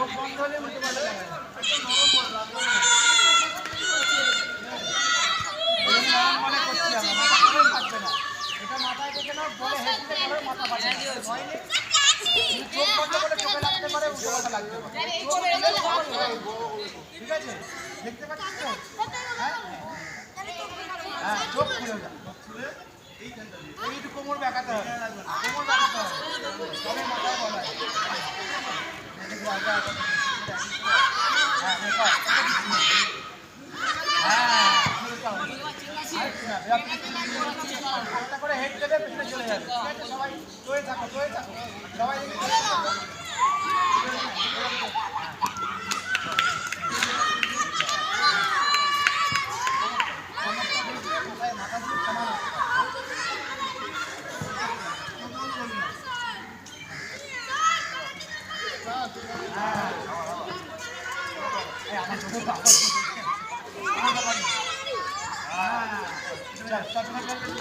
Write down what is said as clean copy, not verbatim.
চোখ বন্ধ হলে উল্টো পাল্টা যাবে না। নরম মনে করছি আমরা, মাথা করেই থাকবে না। এটা মাথায় দেখে নাও, বলে হেঁটে গেলে মাথা পাচ্ছে না, ভয় নেই। চোখ বন্ধ করে চোখে লাগতে পারে, উল্টো পাল্টা লাগতে পারে। ঠিক আছে, দেখতে পাচ্ছিস তো? হ্যাঁ, চোখ খুলে যা, এইটু কোমর বেঁকাতে হবে, কোমর বেঁকাতে হবে, তবে মাথায় বলা হয়। হালকা করে হেড দেবে, পেছনে চলে যাবে। ঠিক আছে, সবাই টয়ে থাকো, সবাই মাথা দিয়ে সমান হ্যাঁ,